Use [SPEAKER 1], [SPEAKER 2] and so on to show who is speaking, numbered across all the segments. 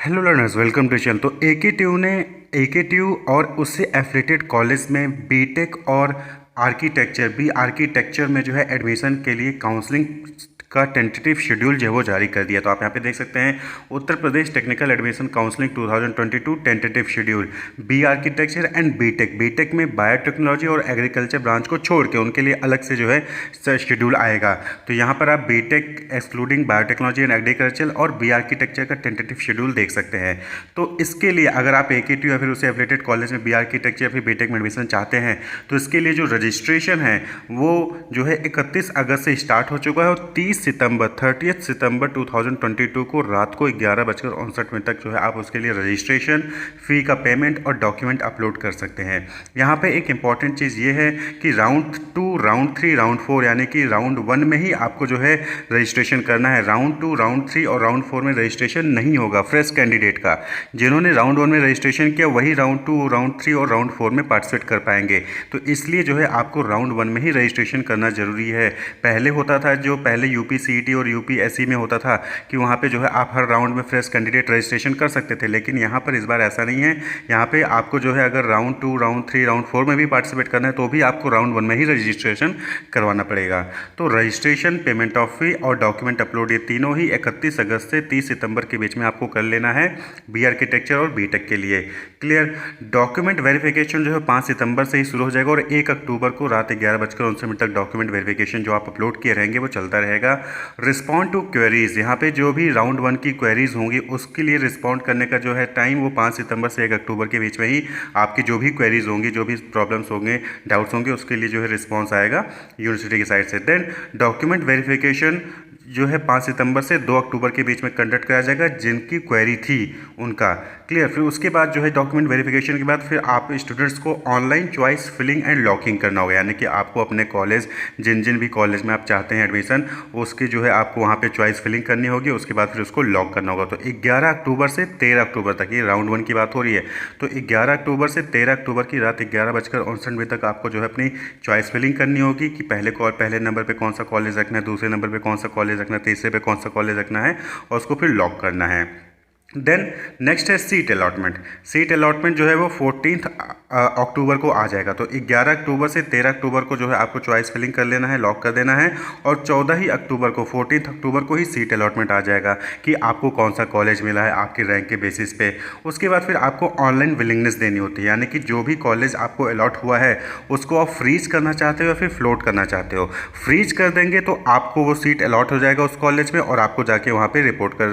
[SPEAKER 1] Hello learners, welcome to channel. तो AKTU और उससे एफिलेटेड कॉलेज में बीटेक और बी आर्किटेक्चर में जो है एडमिशन के लिए काउंसलिंग का टेंटेटिव शेड्यूल जो है वो जारी कर दिया। तो आप यहाँ पे देख सकते हैं Uttar Pradesh technical admission counselling 2022 tentative schedule B architecture and B Tech में बायोटेक्नोलॉजी और एग्रीकल्चर ब्रांच को छोड़ के उनके लिए अलग से जो है शेड्यूल आएगा। तो यहाँ पर आप BTech excluding biotechnology and agriculture और बी आर्किटेक्चर का टेंटेटिव शेड्यूल देख सकते हैं। तो इसके लिए अगर आप एकेटीयू या फिर उससे एफिलेटेड कॉलेज में बी आर्किटेक्चर या फिर बीटेक में एडमिशन चाहते हैं तो इसके लिए जो रजिस्ट्रेशन है वो जो है 31 अगस्त से स्टार्ट हो चुका है और 30 सितंबर 2022 को रात को 11:59 तक जो है आप उसके लिए रजिस्ट्रेशन फ़ी का पेमेंट और डॉक्यूमेंट अपलोड कर सकते हैं। यहाँ पे एक इम्पॉर्टेंट चीज़ ये है कि राउंड 2, राउंड 3, राउंड 4 यानी कि राउंड 1 में ही आपको जो है रजिस्ट्रेशन करना है। राउंड 2, राउंड 3 और राउंड 4 में रजिस्ट्रेशन नहीं होगा फ्रेश कैंडिडेट का। जिन्होंने राउंड 1 में रजिस्ट्रेशन किया वही राउंड 2, राउंड 3 और राउंड 4 में पार्टिसिपेट कर पाएंगे। तो इसलिए जो है आपको राउंड 1 में ही रजिस्ट्रेशन करना जरूरी है। पहले होता था, जो पहले यूपीसीईटी और यूपीएससी में होता था कि वहाँ पे जो है आप हर राउंड में फ्रेश कैंडिडेट रजिस्ट्रेशन कर सकते थे, लेकिन यहाँ पर इस बार ऐसा नहीं है। यहाँ पे आपको जो है अगर राउंड 2, राउंड 3, राउंड 4 में भी पार्टिसिपेट करना है तो भी आपको राउंड 1 में ही रजिस्ट्रेशन करवाना पड़ेगा। तो रजिस्ट्रेशन, पेमेंट ऑफ फी और डॉक्यूमेंट अपलोड ये तीनों ही 31 अगस्त से 30 सितंबर के बीच में आपको कर लेना है बी आर्किटेक्चर और बीटेक के लिए। क्लियर। डॉक्यूमेंट वेरिफिकेशन जो है 5 सितंबर से ही शुरू हो जाएगा और 1 अक्टूबर को रात 11:59 तक डॉक्यूमेंट वेरिफिकेशन जो आप अपलोड किए रहेंगे वो चलता रहेगा। रिस्पॉन्ड टू क्वेरीज, यहाँ पे जो भी राउंड 1 की क्वेरीज होंगी उसके लिए रिस्पॉन्ड करने का जो है टाइम वो 5 सितंबर से 1 अक्टूबर के बीच में ही आपकी जो भी क्वेरीज होंगी, जो भी प्रॉब्लम्स होंगे, डाउट्स होंगे, उसके लिए जो है रिस्पॉन्स आएगा यूनिवर्सिटी की साइड से। देन डॉक्यूमेंट वेरिफिकेशन जो है 5 सितंबर से 2 अक्टूबर के बीच में कंडक्ट कराया जाएगा जिनकी क्वेरी थी उनका। क्लियर। फिर उसके बाद जो है डॉक्यूमेंट वेरिफिकेशन के बाद फिर आप स्टूडेंट्स को online choice filling and locking करना होगा, यानी कि आपको अपने कॉलेज, जिन भी कॉलेज में आप चाहते हैं एडमिशन, उसकी जो है आपको वहाँ पे चॉइस फिलिंग करनी होगी। उसके बाद फिर उसको लॉक करना होगा। तो 11 अक्टूबर से 13 अक्टूबर तक, ये राउंड 1 की बात हो रही है, तो 11 अक्टूबर से 13 अक्टूबर की रात 11:59 तक आपको जो है अपनी चॉइस फिलिंग करनी होगी कि पहले नंबर पर कौन सा कॉलेज रखना है, दूसरे नंबर पर कौन सा कॉलेज रखना है, तीसरे पे कौन सा कॉलेज रखना है और उसको फिर लॉक करना है। देन नेक्स्ट है सीट अलॉटमेंट। सीट अलॉटमेंट जो है वो 14 अक्टूबर को आ जाएगा। तो 11 अक्टूबर से 13 अक्टूबर को जो है आपको चॉइस फिलिंग कर लेना है, लॉक कर देना है और 14 ही अक्टूबर को, 14 अक्टूबर को ही सीट अलॉटमेंट आ जाएगा कि आपको कौन सा कॉलेज मिला है आपके रैंक के बेसिस पे। उसके बाद फिर आपको ऑनलाइन विलिंगनेस देनी होती है, यानी कि जो भी कॉलेज आपको अलॉट हुआ है उसको आप फ्रीज करना चाहते हो या फिर फ्लोट करना चाहते हो। फ्रीज कर देंगे तो आपको वो सीट अलॉट हो जाएगा उस कॉलेज में और आपको जाके वहाँ पर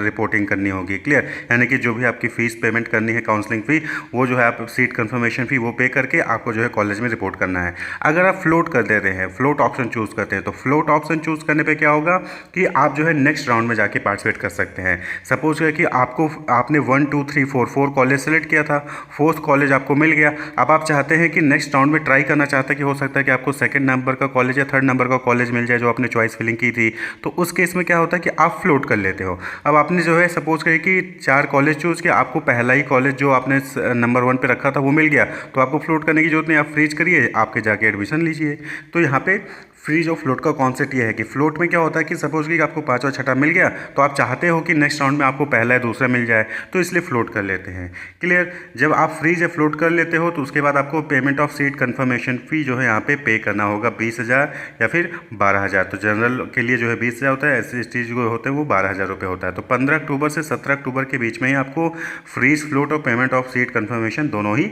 [SPEAKER 1] रिपोर्टिंग करनी होगी। क्लियर। यानी कि जो भी आपकी फ़ीस पेमेंट करनी है, काउंसलिंग फ़ी, वो जो है आप सीट कंफर्मेशन फ़ी वो पे करके आपको जो है कॉलेज में रिपोर्ट करना है। अगर आप फ्लोट कर देते हैं, फ्लोट ऑप्शन चूज़ करते हैं, तो फ्लोट ऑप्शन चूज़ करने पे क्या होगा कि आप जो है नेक्स्ट राउंड में जाके पार्टिसिपेट कर सकते हैं। सपोज है कि आपने 1, 2, 3, 4 कॉलेज सेलेक्ट किया था, 4th कॉलेज आपको मिल गया। अब आप चाहते हैं कि नेक्स्ट राउंड में ट्राई करना चाहते हैं कि हो सकता है कि आपको 2nd नंबर का कॉलेज या 3rd नंबर का कॉलेज मिल जाए जो आपने चॉइस फिलिंग की थी। तो उस केस में क्या होता है कि आप फ्लोट कर लेते हो। अब आपने जो है सपोज करें कि 4 कॉलेज चूज़ किया, आपको पहला ही कॉलेज जो आपने नंबर 1 पे रखा था वो मिल गया, तो आपको फ्लोट करने की जरूरत नहीं, आप फ्रीज करिए, आपके जाके एडमिशन लीजिए। तो यहाँ पे फ्रीज और फ्लोट का कॉन्सेप्ट ये है कि फ्लोट में क्या होता है कि सपोज कि आपको 5वां 6ठा मिल गया तो आप चाहते हो कि नेक्स्ट राउंड में आपको पहला या दूसरा मिल जाए, तो इसलिए फ्लोट कर लेते हैं। क्लियर। जब आप फ्रीज या फ्लोट कर लेते हो तो उसके बाद आपको पेमेंट ऑफ सीट कंफर्मेशन फ़ी जो है यहाँ पे करना होगा 20,000 या फिर 12,000। तो जनरल के लिए जो है 20,000 होता है, SC/ST जो होते हैं वो 12,000 रुपये होता है। तो 15 अक्टूबर से 17 अक्टूबर के बीच में ही आपको फ्रीज, फ्लोट और पेमेंट ऑफ सीट कंफर्मेशन दोनों ही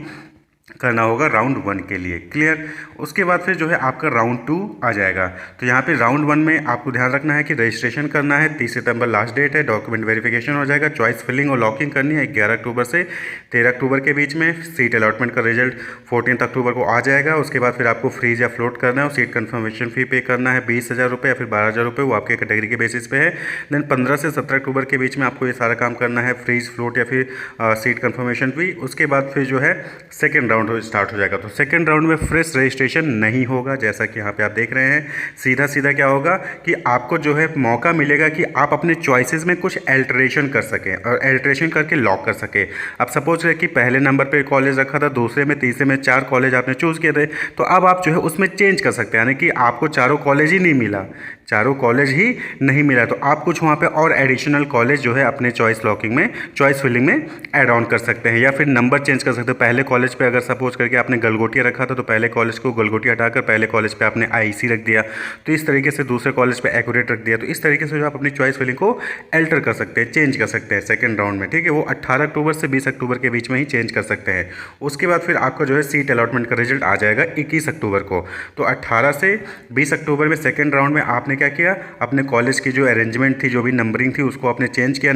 [SPEAKER 1] करना होगा राउंड 1 के लिए। क्लियर। उसके बाद फिर जो है आपका राउंड 2 आ जाएगा। तो यहाँ पे राउंड 1 में आपको ध्यान रखना है कि रजिस्ट्रेशन करना है, 30 सितंबर लास्ट डेट है, डॉक्यूमेंट वेरिफिकेशन हो जाएगा, चॉइस फिलिंग और लॉकिंग करनी है 11 अक्टूबर से 13 अक्टूबर के बीच में। सीट अलॉटमेंट का रिजल्ट 14 अक्टूबर को आ जाएगा। उसके बाद फिर आपको फ्रीज या फ्लोट करना है और सीट कन्फर्मेशन फ़ी पे करना है 20,000 रुपये या फिर 12,000 रुपये, वो आपके कैटेगरी के बेसिस पे है। देन 15 से 17 अक्टूबर के बीच में आपको ये सारा काम करना है, फ्रीज, फ्लोट या फिर सीट कन्फर्मेशन फ़ी। उसके बाद फिर जो है सेकेंड राउंड स्टार्ट हो जाएगा। तो सेकंड राउंड में फ्रेश रजिस्ट्रेशन नहीं होगा, जैसा कि यहाँ पे आप देख रहे हैं। सीधा क्या होगा कि आपको जो है मौका मिलेगा कि आप अपने चॉइसेस में कुछ अल्टरेशन कर सकें और अल्टरेशन करके लॉक कर सकें। अब सपोज है कि पहले नंबर पे कॉलेज रखा था, दूसरे में, तीसरे में 4 कॉलेज आपने चूज़ किए थे, तो अब आप जो है उसमें चेंज कर सकते हैं, यानी कि आपको चारों कॉलेज ही नहीं मिला, चारों कॉलेज ही नहीं मिला, तो आप कुछ वहाँ पे और एडिशनल कॉलेज जो है अपने चॉइस लॉकिंग में, चॉइस फिलिंग में ऐड ऑन कर सकते हैं, या फिर नंबर चेंज कर सकते हो। पहले कॉलेज पे अगर सपोज करके आपने गलगोटिया रखा था तो पहले कॉलेज को गलगोटिया हटाकर पहले कॉलेज पे आपने आईसी रख दिया, तो इस तरीके से दूसरे कॉलेज पे एक्यूरेट रख दिया। तो इस तरीके से जो आप अपनी चॉइस फिलिंग को अल्टर कर सकते हैं, चेंज कर सकते हैं सेकेंड राउंड में, ठीक है। वो 18 अक्टूबर से 20 अक्टूबर के बीच में ही चेंज कर सकते हैं। उसके बाद फिर आपका जो है सीट अलॉटमेंट का रिजल्ट आ जाएगा 21 अक्टूबर को। तो 18 से 20 अक्टूबर में सेकेंड राउंड में आपने क्या किया, अपने कॉलेज की जो अरेंजमेंट थी, जो भी नंबरिंग थी, उसको आपने चेंज किया,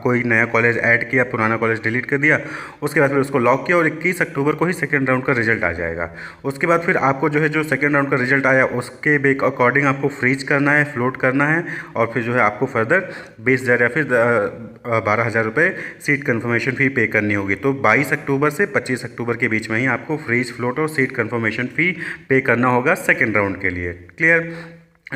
[SPEAKER 1] कोई नया कॉलेज ऐड किया, पुराना कॉलेज डिलीट कर दिया। उसके बाद फिर उसको लॉक किया और 21 अक्टूबर को ही सेकेंड राउंड का रिजल्ट आ जाएगा। उसके बाद फिर आपको जो है जो सेकेंड राउंड का रिजल्ट आया उसके अकॉर्डिंग आपको फ्रीज करना है, फ्लोट करना है, और फिर जो है आपको फर्दर 20,000 या फिर 12,000 रुपये सीट कन्फर्मेशन फ़ी पे करनी होगी। तो 22 अक्टूबर से 25 अक्टूबर के बीच में ही आपको फ्रीज, फ्लोट और सीट कन्फर्मेशन फ़ी पे करना होगा सेकेंड राउंड के लिए। क्लियर।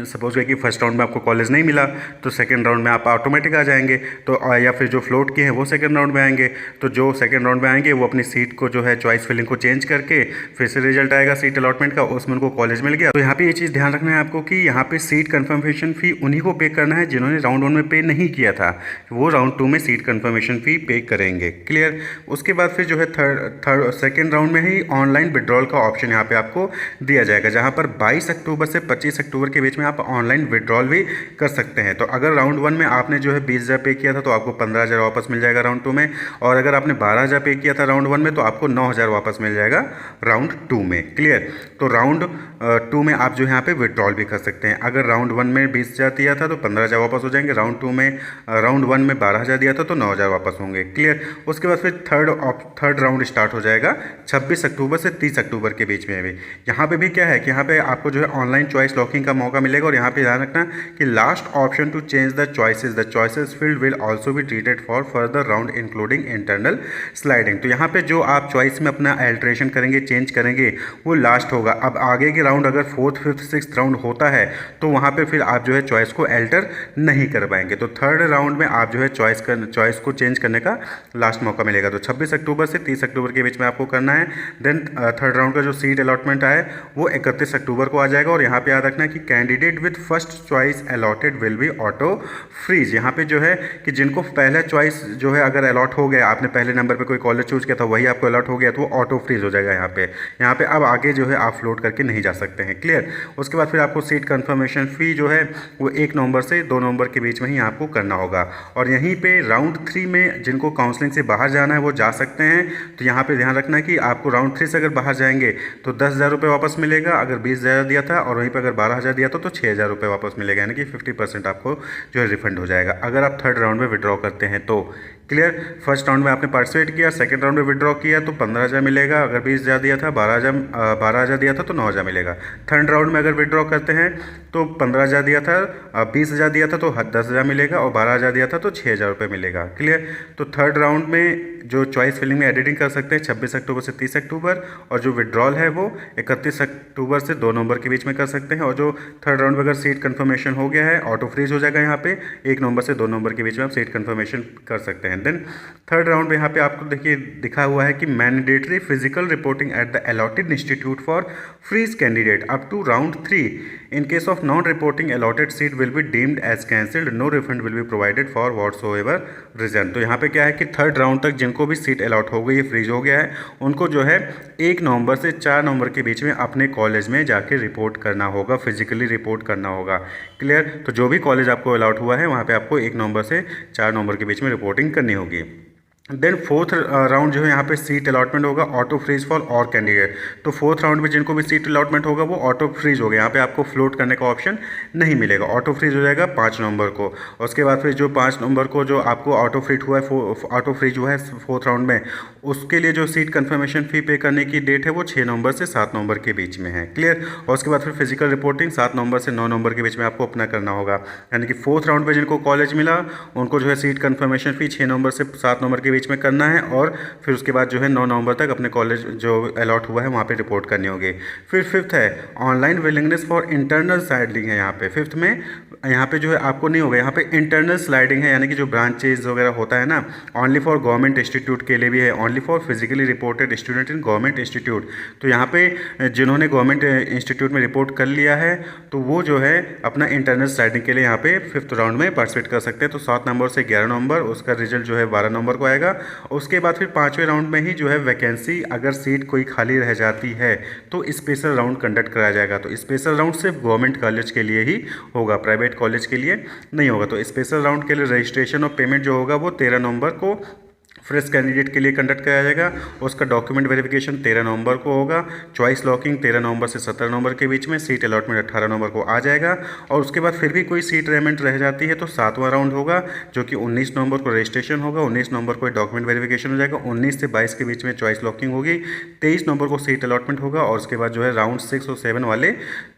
[SPEAKER 1] सपोज कि फर्स्ट राउंड में आपको कॉलेज नहीं मिला तो सेकंड राउंड में आप ऑटोमेटिक आ जाएंगे, तो या फिर जो फ्लोट के हैं वो सेकंड राउंड में आएंगे। तो जो सेकंड राउंड में आएंगे वो अपनी सीट को जो है चॉइस फिलिंग को चेंज करके फिर से रिजल्ट आएगा सीट अलॉटमेंट का, उसमें उनको कॉलेज मिल गया। तो यहाँ पे ये चीज़ ध्यान रखना है आपको कि यहाँ पे सीट कन्फर्मेशन फ़ी उन्हीं को पे करना है जिन्होंने राउंड 1 में पे नहीं किया था, वो राउंड 2 में सीट कन्फर्मेशन फ़ी पे करेंगे। क्लियर। उसके बाद फिर जो है सेकेंड राउंड में ही ऑनलाइन विड्रॉल का ऑप्शन यहाँ पे आपको दिया जाएगा, जहाँ पर 22 अक्टूबर से 25 अक्टूबर के बीच में आप ऑनलाइन विड्रॉल भी कर सकते हैं। तो अगर राउंड 1 में आपने जो है 20,000 पे किया था तो आपको 15,000 वापस मिल जाएगा राउंड 2 में, और अगर आपने 12,000 पे किया था राउंड 1 में तो आपको 9,000 वापस मिल जाएगा राउंड 2 में। क्लियर। तो राउंड 2 में आप जो यहाँ पे विड्रॉल भी कर सकते हैं। अगर राउंड 1 में 20,000 दिया था तो 15,000 वापस हो जाएंगे, राउंड 2 में राउंड 1 में 12,000 दिया था तो 9,000 वापस होंगे। क्लियर। उसके बाद फिर थर्ड राउंड स्टार्ट हो जाएगा 26 अक्टूबर से 30 अक्टूबर के बीच में भी। यहाँ पे भी क्या है कि यहाँ पे आपको जो है ऑनलाइन चॉइस लॉकिंग का मौका मिलेगा, और यहाँ पे ध्यान रखना कि last option to change the choices filled will also be treated for further round including internal sliding. तो यहाँ पे जो आप चॉइस में अपना अल्टरेशन करेंगे, चेंज करेंगे, वो लास्ट होगा। अब आगे के राउंड अगर 4th, 5th, 6th राउंड होता है तो वहाँ पे फिर आप जो है चॉइस को अल्टर नहीं कर पाएंगे। तो थर्ड राउंड में आप जो है चॉइस को चेंज करने का लास्ट मौका मिलेगा। तो 26 अक्टूबर से 30 अक्टूबर के बीच में आपको करना है। देन थर्ड राउंड का जो सीट अलॉटमेंट है वो 31 अक्टूबर को आ जाएगा। और यहाँ पे याद रखना कि candidate with first choice allotted will be auto freeze. यहाँ पे जो है कि जिनको पहला चॉइस जो है अगर अलॉट हो गया, आपने पहले नंबर पे कोई कॉलेज चूज किया था वही आपको अलॉट हो गया, तो वो ऑटो फ्रीज हो जाएगा यहाँ पे अब आगे जो है आप फ्लोट करके नहीं जा सकते हैं। क्लियर। उसके बाद फिर आपको सीट कंफर्मेशन फ़ी जो है वो 1 नवंबर से 2 नवंबर के बीच में ही आपको करना होगा। और यहीं पे राउंड 3 में जिनको काउंसलिंग से बाहर जाना है वो जा सकते हैं। तो यहाँ पे ध्यान रखना कि आपको राउंड 3 से अगर बाहर जाएंगे तो 10,000 रुपये वापस मिलेगा अगर 20,000 दिया था, और वहीं पर अगर 12,000 दिया था तो 6,000 रुपये वापस मिलेगा, यानी कि 50% आपको जो है रिफंड हो जाएगा अगर आप थर्ड राउंड में विड्रॉ करते हैं तो। क्लियर। फर्स्ट राउंड में आपने पार्टिसिपेट किया, सेकंड राउंड में विड्रॉ किया तो 15,000 मिलेगा, अगर 20,000 दिया था 12,000 दिया था तो 9,000 मिलेगा। थर्ड राउंड में अगर विड्रॉ करते हैं तो 15,000 दिया था, 20,000 दिया था तो 10,000 मिलेगा, और 12,000 दिया था तो 6,000 रुपये मिलेगा। क्लियर। तो थर्ड राउंड में जो चॉइस फिलिंग में एडिटिंग कर सकते हैं 26 अक्टूबर से 30 अक्टूबर, और जो विड्रॉल है वो 31 अक्टूबर से 2 नवंबर के बीच में कर सकते हैं। और जो थर्ड राउंड में अगर सीट कंफर्मेशन हो गया है ऑटो फ्रीज हो जाएगा यहाँ पे 1 नवंबर से 2 नवंबर के बीच में आप सीट कंफर्मेशन कर सकते हैं। देन थर्ड राउंड में यहाँ पे आपको देखिए दिखा हुआ है कि mandatory physical reporting at the allotted institute for freeze candidate up to round 3 in case of non reporting allotted seat will be deemed as cancelled, no refund will be provided for whatsoever reason. तो यहाँ पे क्या है कि third round तक जिनको भी seat allot हो गई है, फ्रीज हो गया है, उनको जो है 1 नवंबर से 4 नवंबर के बीच में अपने कॉलेज में जाके रिपोर्ट करना होगा, फिजिकली रिपोर्ट करना होगा। क्लियर। तो जो भी कॉलेज आपको अलॉट हुआ है वहाँ पे आपको 1 नवंबर से 4 नवंबर के बीच में रिपोर्टिंग करनी होगी। देन फोर्थ राउंड जो है यहाँ पे सीट अलॉटमेंट होगा ऑटो फ्रीज फॉर और कैंडिडेट। तो फोर्थ राउंड में जिनको भी सीट अलॉटमेंट होगा वो ऑटो फ्रीज हो गया, यहाँ पे आपको फ्लोट करने का ऑप्शन नहीं मिलेगा, ऑटो फ्रीज हो जाएगा 5 नवंबर को। और उसके बाद फिर जो 5 नवंबर को जो आपको ऑटो फ्रीज हुआ है फोर्थ राउंड में, उसके लिए जो सीट कन्फर्मेशन फ़ी पे करने की डेट है वो 6 नवंबर से 7 नवंबर के बीच में है। क्लियर। और उसके बाद फिर फिजिकल रिपोर्टिंग 7 नवंबर से 9 नवंबर के बीच में आपको अपना करना होगा, यानी कि फोर्थ राउंड में जिनको कॉलेज मिला उनको जो है सीट कन्फर्मेशन फ़ी 6 नवंबर से 7 नवंबर के बीच में करना है और फिर उसके बाद जो है 9 नवंबर तक अपने कॉलेज जो अलॉट हुआ है वहाँ पे रिपोर्ट करनी होगी। फिर फिफ्थ है online willingness for internal sliding है यहाँ पे। फिफ्थ में यहाँ पे जो है आपको नहीं होगा, यहाँ पे इंटरनल स्लाइडिंग है, यानी कि जो ब्रांचेज वगैरह होता है ना, ओनली फॉर गवर्नमेंट इंस्टीट्यूट के लिए भी है, only for physically reported student in government institute. तो यहाँ पे जिन्होंने गवर्नमेंट इंस्टीट्यूट में रिपोर्ट कर लिया है तो वो जो है अपना इंटरनल स्लाइडिंग के लिए यहाँ पे फिफ्थ राउंड में पार्टिसिपेट कर सकते हैं। तो 7 नवंबर से 11 नवंबर, उसका रिजल्ट जो है 12 नवंबर को आएगा। उसके बाद फिर 5वें राउंड में ही जो है वैकेंसी, अगर सीट कोई खाली रह जाती है तो स्पेशल राउंड कंडक्ट कराया जाएगा। तो स्पेशल राउंड सिर्फ गवर्नमेंट कॉलेज के लिए ही होगा, प्राइवेट कॉलेज के लिए नहीं होगा। तो स्पेशल राउंड के लिए रजिस्ट्रेशन और पेमेंट जो होगा वो 13 नवंबर को फ्रेश कैंडिडेट के लिए कंडक्ट कराया जाएगा। उसका डॉक्यूमेंट वेरिफिकेशन 13 नवंबर को होगा। चॉइस लॉकिंग 13 नवंबर से 17 नवंबर के बीच में, सीट अलॉटमेंट 18 नवंबर को आ जाएगा। और उसके बाद फिर भी कोई सीट रेमेंट रह जाती है तो 7वां राउंड होगा, जो कि 19 नवंबर को रजिस्ट्रेशन होगा, 19 नवंबर को डॉक्यूमेंट वेरिफिकेशन हो जाएगा, 19 से 22 के बीच में चॉइस लॉकिंग होगी, 23 नवंबर को सीट अलॉटमेंट होगा। और उसके बाद जो है राउंड 6 और 7 वाले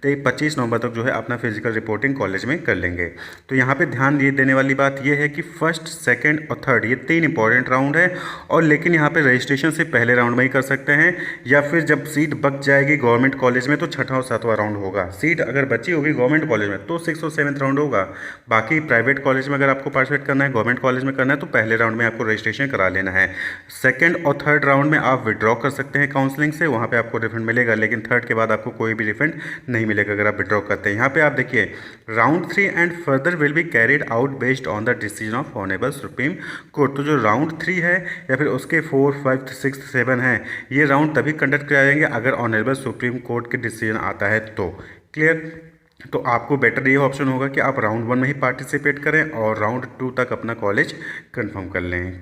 [SPEAKER 1] 25 नवंबर तक जो है अपना फिजिकल रिपोर्टिंग कॉलेज में कर लेंगे। तो यहाँ पर ध्यान देने वाली बात यह है कि फर्स्ट, सेकेंड और थर्ड ये 3 इंपॉर्टेंट राउंड है। और लेकिन यहाँ पे रजिस्ट्रेशन से पहले राउंड में ही कर सकते हैं, या फिर जब सीट बच जाएगी गवर्नमेंट कॉलेज में तो 6ठा और 7वां राउंड होगा। सीट अगर बची होगी गवर्नमेंट कॉलेज में तो 6 और 7th राउंड होगा। बाकी प्राइवेट कॉलेज में अगर आपको पार्टिसिपेट करना है, गवर्नमेंट कॉलेज में करना है, तो पहले राउंड में आपको रजिस्ट्रेशन करा लेना है। सेकेंड और थर्ड राउंड में आप विड्रॉ कर सकते हैं काउंसलिंग से, वहाँ पर आपको रिफंड मिलेगा, लेकिन थर्ड के बाद आपको कोई भी रिफंड नहीं मिलेगा अगर आप विड्रॉ करते हैं। यहाँ पे आप देखिए round 3 and further will be carried out based on the decision of honourable supreme court. तो जो राउंड 3 है या फिर उसके 4, 5, 6, 7 हैं, ये राउंड तभी कंडक्ट कराए जाएंगे अगर ऑनरेबल सुप्रीम कोर्ट के डिसीजन आता है तो। क्लियर? तो आपको बेटर ये ऑप्शन होगा कि आप राउंड 1 में ही पार्टिसिपेट करें और राउंड 2 तक अपना कॉलेज कंफर्म कर लें।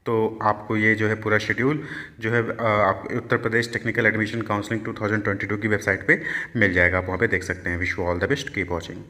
[SPEAKER 1] तो आपको ये जो है पूरा शेड्यूल जो है आप उत्तर प्रदेश टेक्निकल एडमिशन काउंसलिंग 2022 की वेबसाइट पे मिल जाएगा, आप वहाँ पे देख सकते हैं। Wish you all the best, keep watching.